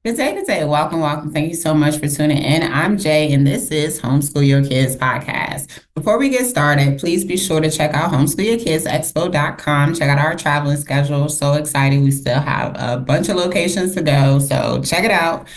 Good day, good day. Welcome, welcome. Thank you so much for tuning in. I'm Jay, and this is Homeschool Yo Kids podcast. Before we get started, please be sure to check out homeschoolyourkidsexpo.com. Check out our traveling schedule. So excited. We still have a bunch of locations to go. So check it out.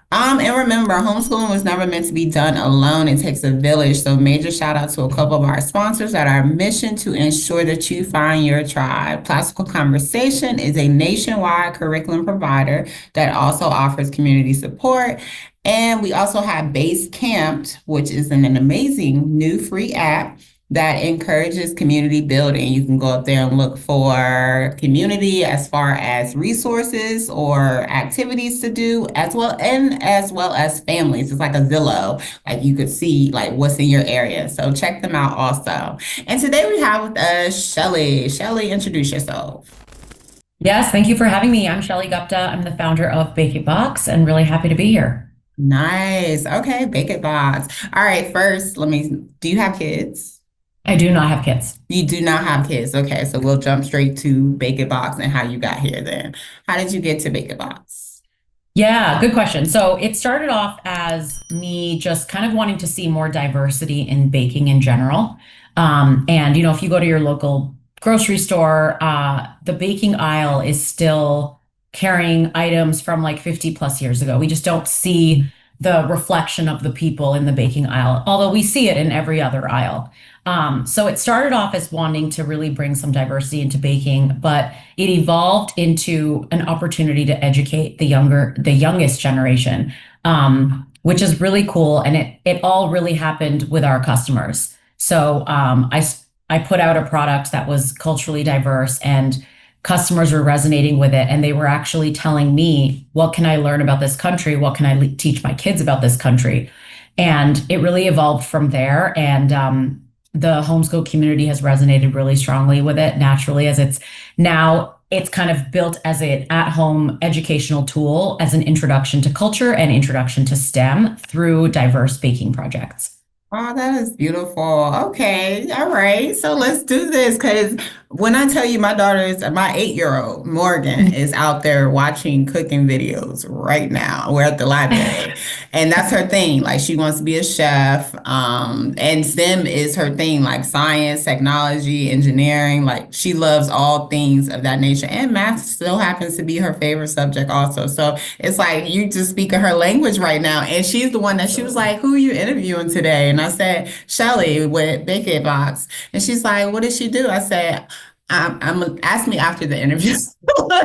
And remember, homeschooling was never meant to be done alone. It takes a village. So major shout out to a couple of our sponsors at our mission to ensure that you find your tribe. Classical Conversation is a nationwide curriculum provider that also offers community support. And we also have Base Camped, which is an amazing new free app that encourages community building. You can go up there and look for community as far as resources or activities to do, as well as families. It's like a Zillow, like you could see like what's in your area. So check them out also. And today we have with us Shelly. Shelly, introduce yourself. Yes, thank you for having me. I'm Shelly Gupta. I'm the founder of BāKIT Box and really happy to be here. Nice. Okay, BAKIT Box. All right, first, do you have kids? I do not have kids. You do not have kids. Okay, so we'll jump straight to BAKIT Box and how you got here then. How did you get to BAKIT Box? Yeah, good question. So it started off as me just kind of wanting to see more diversity in baking in general. And if you go to your local grocery store, the baking aisle is still carrying items from like 50 plus years ago. We just don't see the reflection of the people in the baking aisle, although we see it in every other aisle. So it started off as wanting to really bring some diversity into baking, but it evolved into an opportunity to educate the youngest generation, which is really cool. And it all really happened with our customers. So I put out a product that was culturally diverse and customers were resonating with it. And they were actually telling me, what can I learn about this country? What can I teach my kids about this country? And it really evolved from there. And the homeschool community has resonated really strongly with it naturally, as it's kind of built as an at-home educational tool as an introduction to culture and introduction to STEM through diverse baking projects. Oh, that is beautiful. Okay. All right. So let's do this because when I tell you my 8-year-old Morgan is out there watching cooking videos right now. We're at the library and that's her thing. Like she wants to be a chef. And STEM is her thing, like science, technology, engineering. Like she loves all things of that nature. And math still happens to be her favorite subject also. So it's like you just speaking her language right now. And she's the one that she was like, who are you interviewing today? And I said, Shelly with BAKIT Box. And she's like, what did she do? I said, I'm ask me after the interview.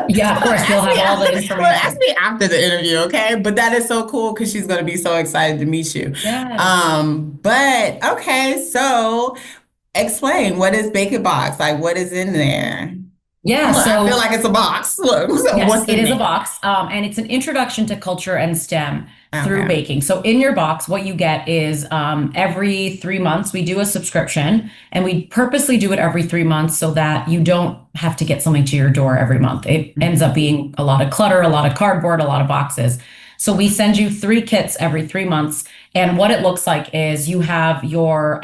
Yeah, of course, you'll have all the Ask information. me after the interview, okay? But that is so cool because she's gonna be so excited to meet you. Yes. But okay, so explain what is BAKIT Box? Like what is in there? Yeah, Look, I feel so like it's a box. Look, so yes, what's it in is a there? box, and it's an introduction to culture and STEM through Okay. baking. So in your box, what you get is every 3 months we do a subscription, and we purposely do it every 3 months so that you don't have to get something to your door every month. It ends up being a lot of clutter, a lot of cardboard, a lot of boxes. So we send you 3 kits every 3 months, and what it looks like is you have your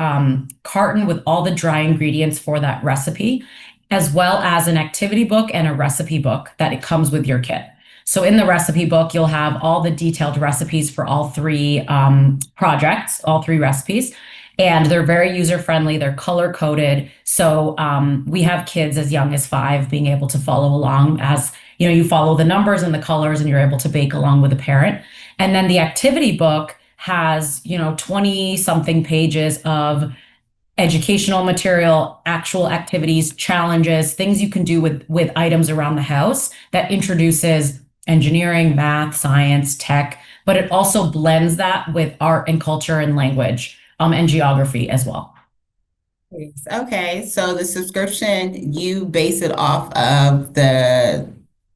carton with all the dry ingredients for that recipe, as well as an activity book and a recipe book that it comes with your kit. So in the recipe book, you'll have all the detailed recipes for all three projects, all three recipes. And they're very user friendly. They're color coded. So we have kids as young as 5 being able to follow along as you follow the numbers and the colors and you're able to bake along with a parent. And then the activity book has 20 something pages of educational material, actual activities, challenges, things you can do with items around the house that introduces engineering, math, science, tech, but it also blends that with art and culture and language, and geography as well. Yes. Okay, so the subscription, you base it off of the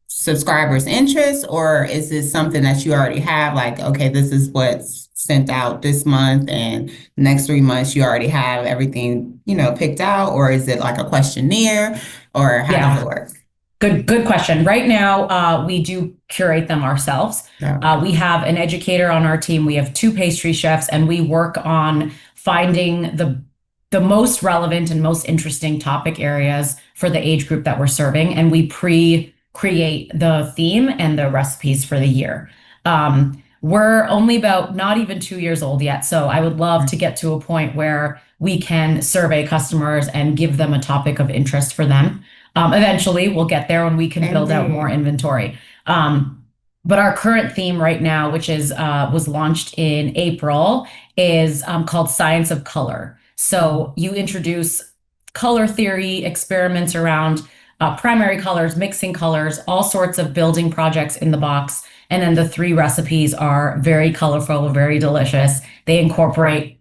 subscriber's interest, or is this something that you already have? Like, okay, this is what's sent out this month, and next 3 months you already have everything, picked out, or is it like a questionnaire, or how does it Yeah, work? good question. Right now, we do curate them ourselves. Okay. We have an educator on our team. We have 2 pastry chefs, and we work on finding the most relevant and most interesting topic areas for the age group that we're serving, and we pre-create the theme and the recipes for the year. We're only about not even 2 years old yet. So I would love to get to a point where we can survey customers and give them a topic of interest for them. Eventually, we'll get there when we can build out more Indeed. inventory. But our current theme right now, which is was launched in April, is called Science of Color. So you introduce color theory, experiments around primary colors, mixing colors, all sorts of building projects in the box. And then the three recipes are very colorful, very delicious. They incorporate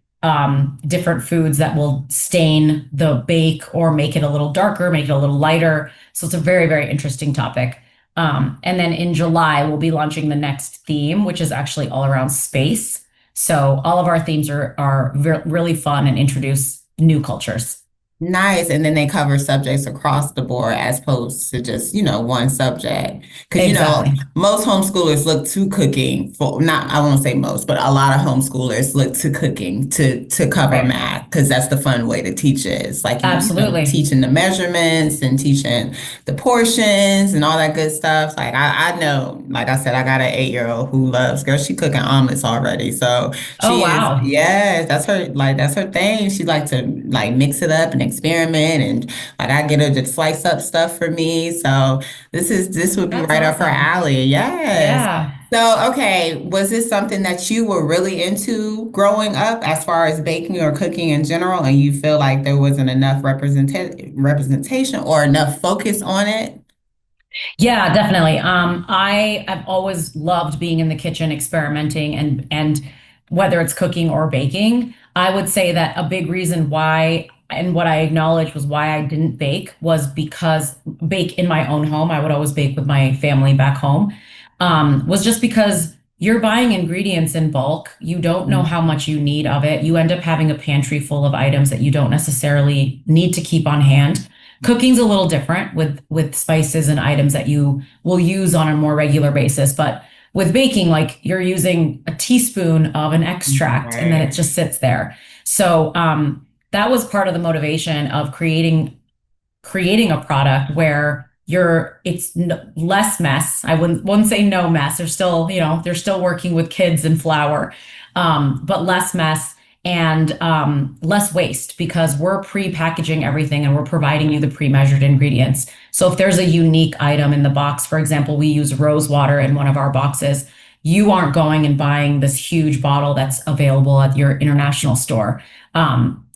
different foods that will stain the bake or make it a little darker, make it a little lighter. So it's a very, very interesting topic. And then in July, we'll be launching the next theme, which is actually all around space. So all of our themes are really fun and introduce new cultures. Nice. And then they cover subjects across the board as opposed to just, one subject. Because, Exactly. most homeschoolers look to cooking for, not, I won't say most, but a lot of homeschoolers look to cooking to cover Right. math because that's the fun way to teach it. It's like, Absolutely. teaching the measurements and teaching the portions and all that good stuff. Like I know, like I said, I got an 8-year-old who loves, girl, she cooking omelets already. So Oh, she is, wow. yes, that's her thing. She like to like mix it up and experiment and like I get her to slice up stuff for me. So this would be That's right up her awesome. alley. Yes. Yeah. So, okay, was this something that you were really into growing up as far as baking or cooking in general, and you feel like there wasn't enough representation or enough focus on it? Yeah, definitely. I have always loved being in the kitchen, experimenting and whether it's cooking or baking. I would say that a big reason why and what I acknowledged was why I didn't bake was because bake in my own home. I would always bake with my family back home. Was just because you're buying ingredients in bulk. You don't know how much you need of it. You end up having a pantry full of items that you don't necessarily need to keep on hand. Cooking's a little different with spices and items that you will use on a more regular basis, but with baking, like you're using a teaspoon of an extract and then it Right. just sits there. So that was part of the motivation of creating a product where it's less mess. I wouldn't say no mess. They're still working with kids and flour, but less mess and less waste because we're pre-packaging everything and we're providing you the pre-measured ingredients. So if there's a unique item in the box, for example, we use rose water in one of our boxes. You aren't going and buying this huge bottle that's available at your international store.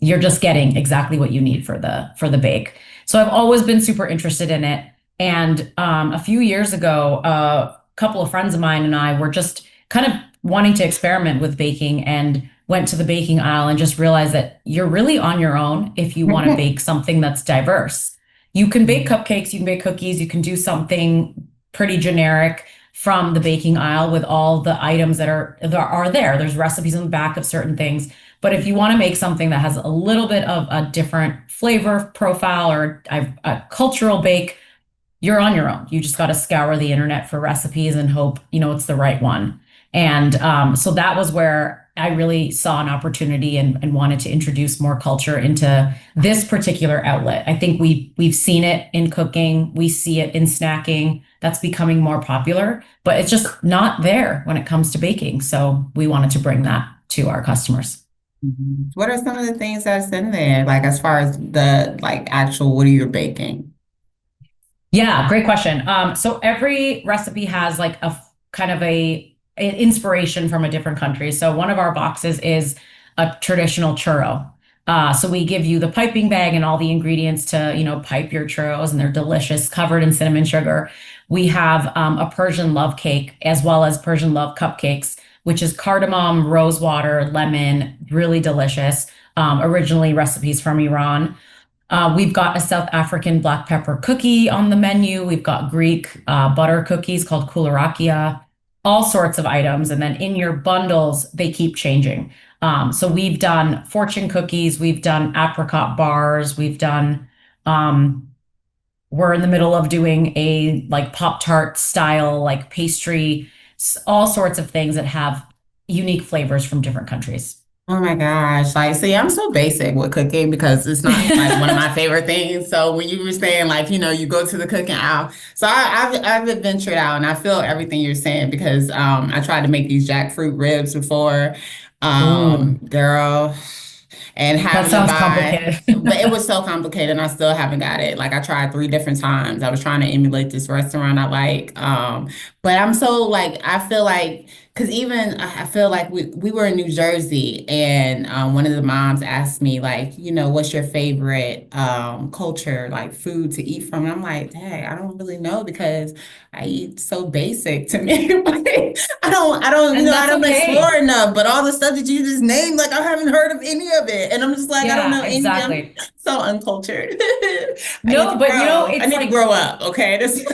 You're just getting exactly what you need for the bake. So I've always been super interested in it. And a few years ago, a couple of friends of mine and I were just kind of wanting to experiment with baking and went to the baking aisle and just realized that you're really on your own if you want to bake something that's diverse. You can bake cupcakes, you can bake cookies, you can do something pretty generic from the baking aisle with all the items that are there. There's recipes on the back of certain things. But if you want to make something that has a little bit of a different flavor profile or a cultural bake, you're on your own. You just got to scour the internet for recipes and hope, it's the right one. And so that was where I really saw an opportunity and wanted to introduce more culture into this particular outlet. I think we've seen it in cooking, we see it in snacking. That's becoming more popular, but it's just not there when it comes to baking. So we wanted to bring that to our customers. Mhm. What are some of the things that's in there, like as far as the like actual what are you baking? Yeah, great question. So every recipe has like kind of an inspiration from a different country. So one of our boxes is a traditional churro. So we give you the piping bag and all the ingredients to, pipe your churros, and they're delicious, covered in cinnamon sugar. We have a Persian love cake as well as Persian love cupcakes, which is cardamom, rose water, lemon, really delicious. Originally recipes from Iran. We've got a South African black pepper cookie on the menu. We've got Greek butter cookies called koularakia, all sorts of items. And then in your bundles, they keep changing. So we've done fortune cookies, we've done apricot bars, um, we're in the middle of doing a like Pop-Tart style, like pastry, all sorts of things that have unique flavors from different countries. Oh my gosh. Like, see, I'm so basic with cooking because it's not like one of my favorite things. So when you were saying like, you go to the cooking aisle. So I've adventured out and I feel everything you're saying because I tried to make these jackfruit ribs before. Ooh, Girl, and that having to sounds buy, complicated. but it was so complicated and I still haven't got it. Like I tried three different times. I was trying to emulate this restaurant I like. But I'm so like I feel like because even I feel like we were in New Jersey and one of the moms asked me like, what's your favorite culture, like food to eat from? And I'm like, dang, I don't really know because I eat so basic to me. Like, And I that's don't okay. explore enough, but all the stuff that you just named, like I haven't heard of any of it. And I'm just like, I don't Yeah, know any, I'm exactly. so uncultured. No, but I it's need to like grow up, okay? This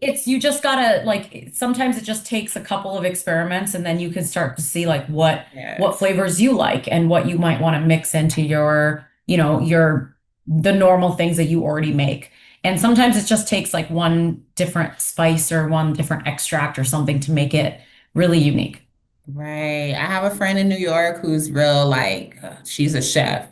it's you just gotta like sometimes it just takes a couple of experiments and then you can start to see like what Yes. flavors you like and what you might want to mix into your, your the normal things that you already make. And sometimes it just takes like one different spice or one different extract or something to make it really unique. Right. I have a friend in New York who's real like she's a chef.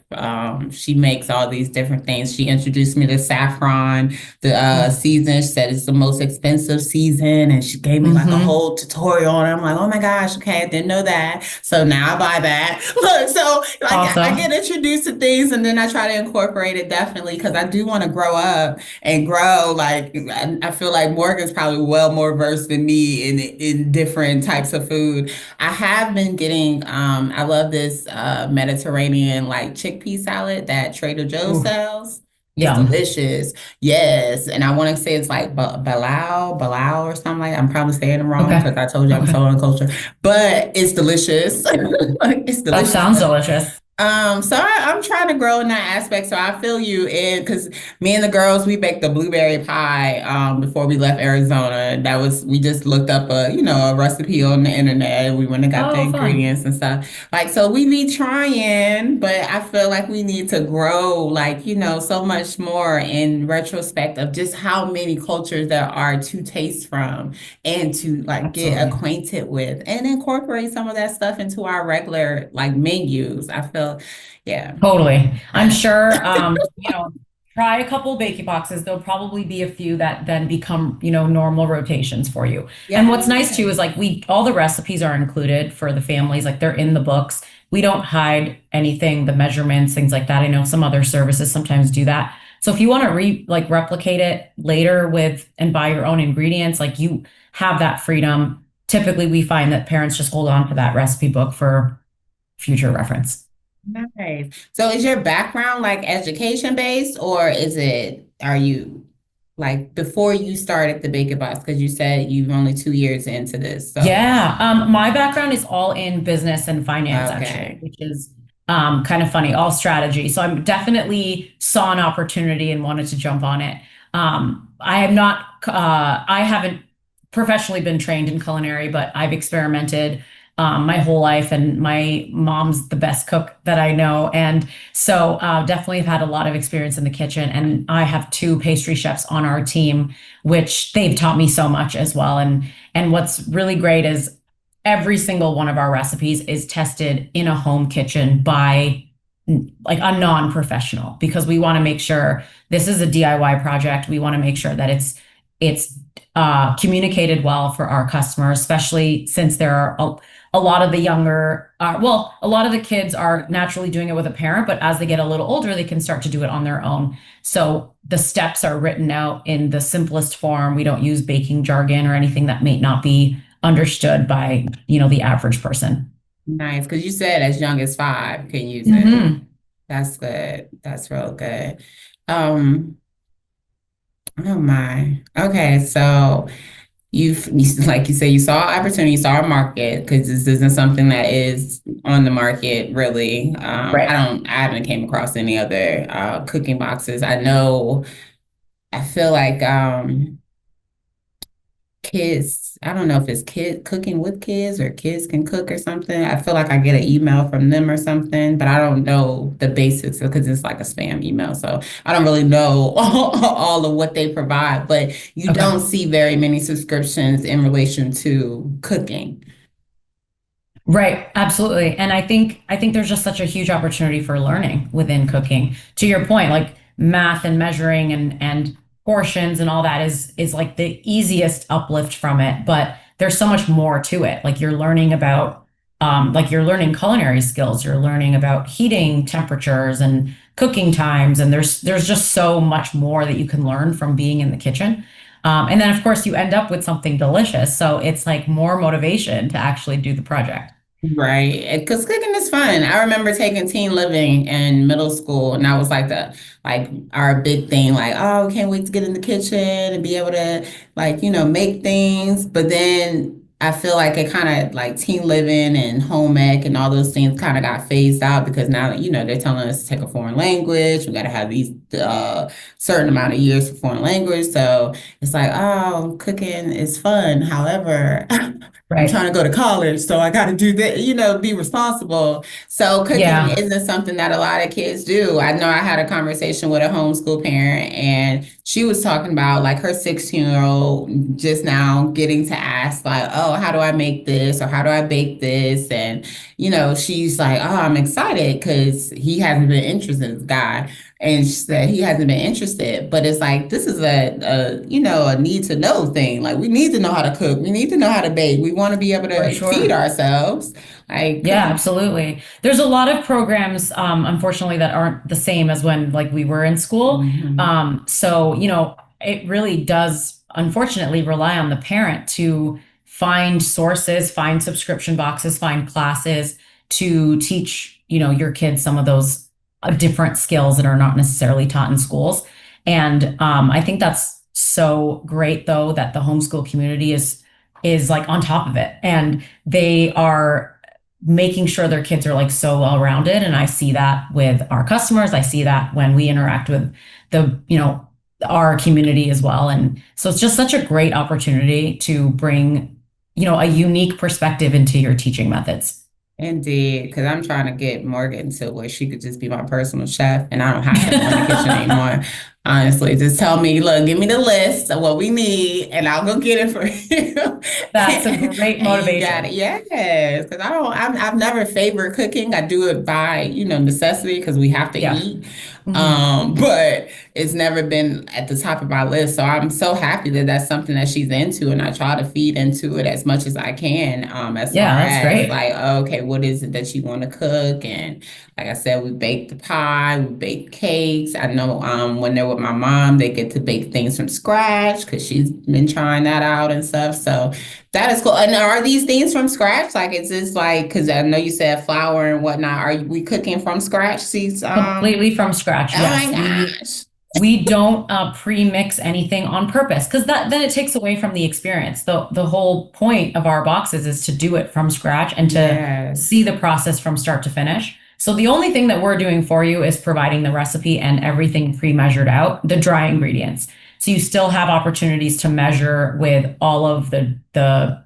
She makes all these different things. She introduced me to saffron, the season. She said it's the most expensive season, and she gave me like a Mm-hmm. whole tutorial. And I'm like, oh my gosh, okay, I didn't know that. So now I buy that. Look, so like I get Awesome. introduced to things, and then I try to incorporate it definitely because I do want to grow up and grow. Like I feel like Morgan's probably well more versed than me in different types of food. I have been getting, I love this Mediterranean like chickpea salad that Trader Joe's Ooh, sells. It's yum. delicious. Yes. And I want to say it's like Balau or something like that. I'm probably saying it wrong Okay. because I told you I'm Okay. so uncultured, but it's delicious. It's That delicious. sounds delicious. So I'm trying to grow in that aspect. So I feel you in because me and the girls we baked the blueberry pie before we left Arizona. That was we just looked up a recipe on the internet. We went and got the Oh, fun. ingredients and stuff. Like so we be trying, but I feel like we need to grow like so much more in retrospect of just how many cultures there are to taste from and to like get Absolutely. acquainted with and incorporate some of that stuff into our regular like menus. I feel, yeah. Totally. I'm sure, try a couple BAKIT boxes. There'll probably be a few that then become, normal rotations for you. And what's nice too is Yes. like all the recipes are included for the families, like they're in the books. We don't hide anything, the measurements, things like that. I know some other services sometimes do that. So if you want to replicate it later with and buy your own ingredients, like you have that freedom. Typically, we find that parents just hold on to that recipe book for future reference. Nice. So is your background like education based or are you like before you started the BAKIT Box? Because you said you've only 2 years into this. So, Yeah, my background is all in business and finance, actually, okay. which is kind of funny, all strategy. So I'm definitely saw an opportunity and wanted to jump on it. I haven't professionally been trained in culinary, but I've experimented my whole life, and my mom's the best cook that I know. And so definitely have had a lot of experience in the kitchen. And I have two pastry chefs on our team, which they've taught me so much as well. And what's really great is every single one of our recipes is tested in a home kitchen by like a non-professional because we want to make sure this is a DIY project. We want to make sure that it's communicated well for our customers, especially since there are a lot of the younger, a lot of the kids are naturally doing it with a parent, but as they get a little older, they can start to do it on their own. So the steps are written out in the simplest form. We don't use baking jargon or anything that may not be understood by, the average person. Nice. Because you said as young as 5 you can use it. Hmm. That's good. That's real good. Um, oh my. Okay, so like you say, you saw opportunity, you saw a market because this isn't something that is on the market really. Right. I haven't came across any other cooking boxes. I know, I feel like kids, I don't know if it's kid cooking with kids or kids can cook or something. I feel like I get an email from them or something, but I don't know the basics because it's like a spam email. So I don't really know all of what they provide, but you don't Okay. see very many subscriptions in relation to cooking. Right, absolutely. And I think there's just such a huge opportunity for learning within cooking. To your point, like math and measuring and portions and all that is like the easiest uplift from it, but there's so much more to it. Like you're learning about like you're learning culinary skills, you're learning about heating temperatures and cooking times, and there's just so much more that you can learn from being in the kitchen. And then of course you end up with something delicious. So it's like more motivation to actually do the project. Right. Because cooking is fun. I remember taking teen living in middle school, and that was like like our big thing, like, oh, can't wait to get in the kitchen and be able to like, make things. But then I feel like it kind of like teen living and home ec and all those things kind of got phased out because now, they're telling us to take a foreign language. We got to have these certain amount of years for foreign language. So it's like, oh, cooking is fun. However, I'm Right. trying to go to college, so I got to do that, be responsible. So cooking Yeah. isn't something that a lot of kids do. I know I had a conversation with a homeschool parent, and she was talking about like her 16-year-old just now getting to ask like, oh, how do I make this or how do I bake this? And, she's like, oh, I'm excited because he hasn't been interested in this guy. And she said he hasn't been interested, but it's like this is a need to know thing. Like we need to know how to cook, we need to know how to bake. We want to be able For to feed sure. ourselves. Like Yeah, cooking. absolutely. There's a lot of programs, unfortunately, that aren't the same as when like we were in school. Mhm. So, it really does unfortunately rely on the parent to find sources, find subscription boxes, find classes to teach, your kids some of those different skills that are not necessarily taught in schools. And I think that's so great though that the homeschool community is like on top of it. And they are making sure their kids are like so well rounded. And I see that with our customers. I see that when we interact with our community as well. And so it's just such a great opportunity to bring, a unique perspective into your teaching methods. Indeed, because I'm trying to get Morgan to where she could just be my personal chef and I don't have to go in the kitchen anymore. Honestly, just tell me, look, give me the list of what we need and I'll go get it for you. That's a great And you got it. motivation. Yes, because I've never favored cooking. I do it by, necessity because we have to Yeah. eat. Hmm. But it's never been at the top of my list. So I'm so happy that that's something that she's into, and I try to feed into it as much as I can. As far Yeah, that's as great. like, okay, what is it that you want to cook? And like I said, we bake the pie, we bake cakes. I know when they're with my mom, they get to bake things from scratch because she's been trying that out and stuff. So that is cool. And are these things from scratch? Like, is this like, because I know you said flour and whatnot. We cooking from scratch? These, Completely from scratch. oh my Yes. We gosh. we don't pre-mix anything on purpose because that then it takes away from the experience. The whole point of our boxes is to do it from scratch and to see Yes. the process from start to finish. So the only thing that we're doing for you is providing the recipe and everything pre-measured out, the dry ingredients. So you still have opportunities to measure with all of the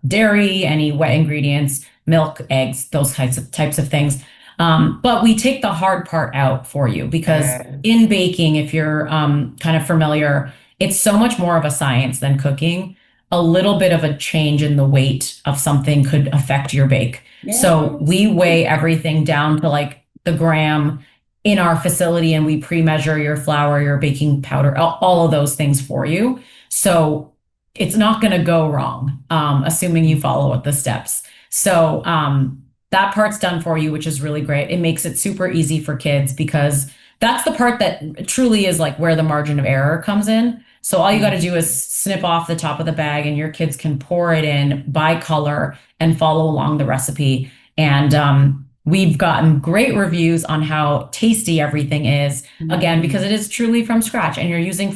dairy, any wet ingredients, milk, eggs, those types of things. But we take the hard part out for you because in Yes. baking, if you're kind of familiar, it's so much more of a science than cooking. A little bit of a change in the weight of something could affect your bake. So Yes. we weigh everything down to like the gram in our facility and we pre-measure your flour, your baking powder, all of those things for you. So it's not going to go wrong, assuming you follow the steps. So that part's done for you, which is really great. It makes it super easy for kids because that's the part that truly is like where the margin of error comes in. So all you got to do is snip off the top of the bag and your kids can pour it in by color and follow along the recipe. And we've gotten great reviews on how tasty everything is, again, because it Mhm. is truly from scratch and you're using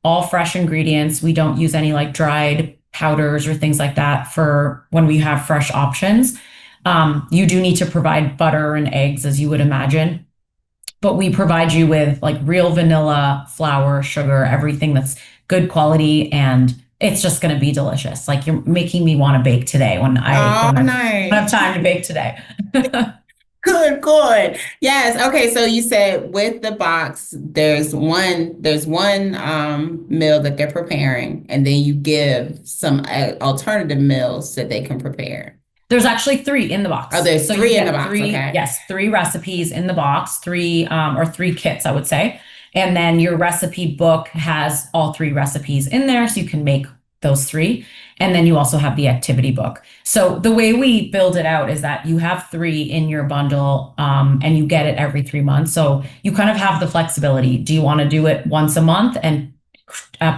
all fresh ingredients. We don't use any like dried powders or things like that for when we have fresh options. You do need to provide butter and eggs, as you would imagine, but we provide you with like real vanilla, flour, sugar, everything that's good quality, and it's just going to be delicious. Like you're making me want to bake today when I Oh, don't have nice. time to bake today. Good, good. Yes. Okay. So you said with the box, there's one meal that they're preparing, and then you give some alternative meals that they can prepare. There's actually 3 in the Oh, box. there's So you 3 in the get box. three, Okay. yes, 3 recipes in the box, or 3 kits, I would say. And then your recipe book has all 3 recipes in there, so you can make those 3. And then you also have the activity book. So the way we build it out is that you have 3 in your bundle, and you get it every 3 months. So you kind of have the flexibility. Do you want to do it once a month and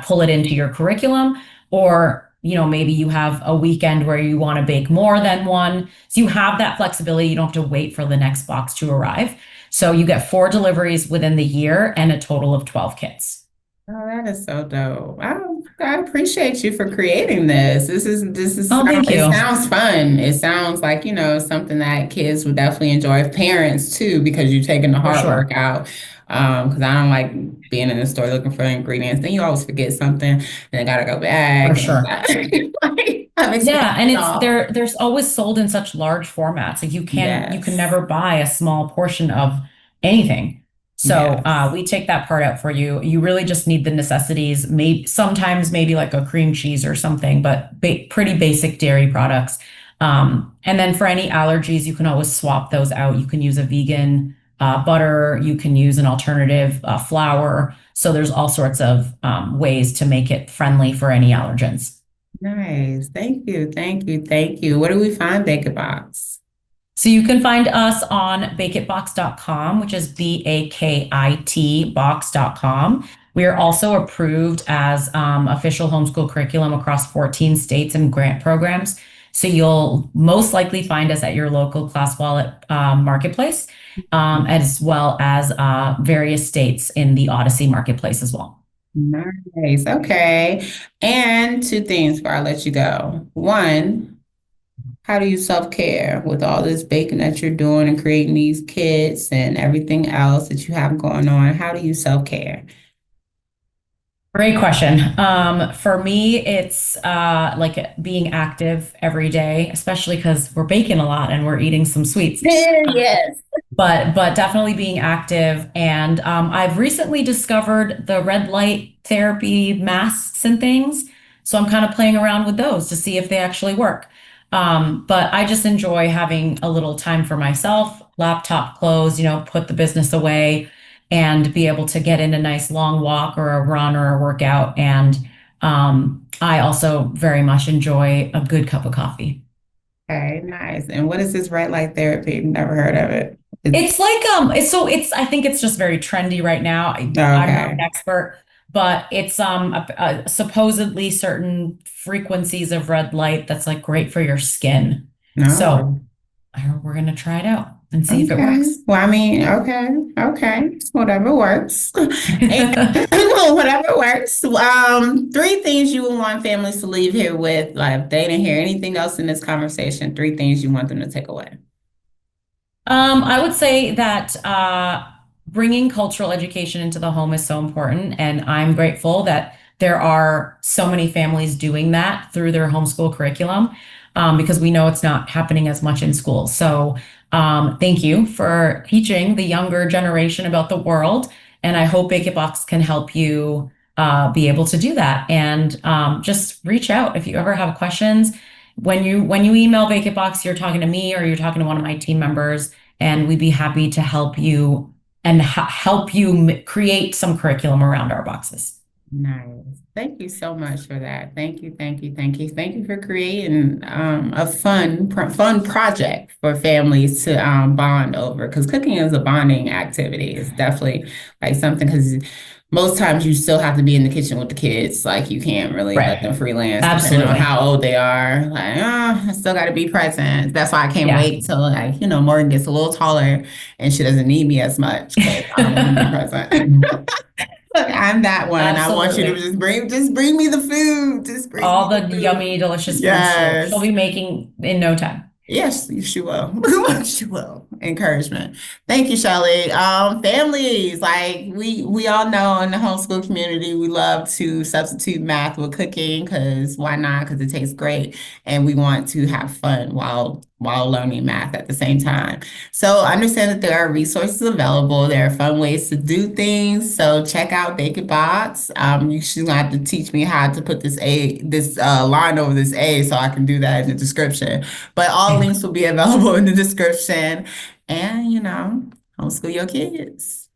pull it into your curriculum? Or, maybe you have a weekend where you want to bake more than one. So you have that flexibility. You don't have to wait for the next box to arrive. So you get 4 deliveries within the year and a total of 12 kits. Oh, that is so dope. I appreciate you for creating this. Oh, thank It you. sounds fun. It sounds like, something that kids would definitely enjoy, parents too, because you're taking the For hard work sure. out. Because I don't like being in the store looking for ingredients. Then you always forget something, then gotta go For back and sure. like, I've Yeah, experienced and it it's all. there's always sold in such large formats. Like you can Yes. never buy a small portion of anything. So Yes. we take that part out for you. You really just need the necessities. Maybe sometimes maybe like a cream cheese or something, but pretty basic dairy products. And then for any allergies, you can always swap those out. You can use a vegan butter. You can use an alternative flour. So there's all sorts of ways to make it friendly for any allergens. Nice. Thank you. Thank you. Thank you. Where do we find BāKIT Box? So you can find us on bakitbox.com, which is BAKIT box.com. We are also approved as official homeschool curriculum across 14 states and grant programs. So you'll most likely find us at your local Class Wallet marketplace, as well as various states in the Odyssey marketplace as well. Nice. Okay. And 2 things before I let you go. One, how do you self-care with all this baking that you're doing and creating these kits and everything else that you have going on? How do you self-care? Great question. For me, it's like being active every day, especially because we're baking a lot and we're eating some sweets. Yes. But definitely being active. And I've recently discovered the red light therapy masks and things. So I'm kind of playing around with those to see if they actually work. But I just enjoy having a little time for myself, laptop closed, put the business away and be able to get in a nice long walk or a run or a workout. And I also very much enjoy a good cup of coffee. Okay, nice. And what is this red light therapy? Never heard of it. It's It's like I think it's just very trendy right now. I'm not an okay. expert, but it's supposedly certain frequencies of red light that's like great for your skin. So No. we're gonna try it out and see if it Okay. works. Well, I mean, okay, okay. Whatever works. And whatever works. 3 things you would want families to leave here with. Like if they didn't hear anything else in this conversation, 3 things you want them to take away. I would say that bringing cultural education into the home is so important, and I'm grateful that there are so many families doing that through their homeschool curriculum, because we know it's not happening as much in school. So, thank you for teaching the younger generation about the world, and I hope BAKIT Box can help you be able to do that. And just reach out if you ever have questions. When you email BAKIT Box, you're talking to me or you're talking to one of my team members, and we'd be happy to help you and help you create some curriculum around our boxes. Nice. Thank you so much for that. Thank you, thank you, thank you. Thank you for creating a fun project for families to bond over because cooking is a bonding activity. It's definitely like something because most times you still have to be in the kitchen with the kids. Like you can't really let them Right. freelance depending on Absolutely. how old they are. Like, I still got to be present. That's why I can't Yeah. wait till like, Morgan gets a little taller and she doesn't need me as much because I want to be present. Look, I'm that one. I want you to Absolutely. just bring me the food. Just bring All me the the food. yummy, delicious foods she'll Yes. be making in no time. Yes, she will. She will. Encouragement. Thank you, Shelly. Families, like we all know in the homeschool community, we love to substitute math with cooking because why not? Because it tastes great, and we want to have fun while learning math at the same time. So understand that there are resources available. There are fun ways to do things. So check out BAKIT Box. You should have to teach me how to put this line over this A so I can do that in the description. But all All links will be available in the description. And, homeschool your kids.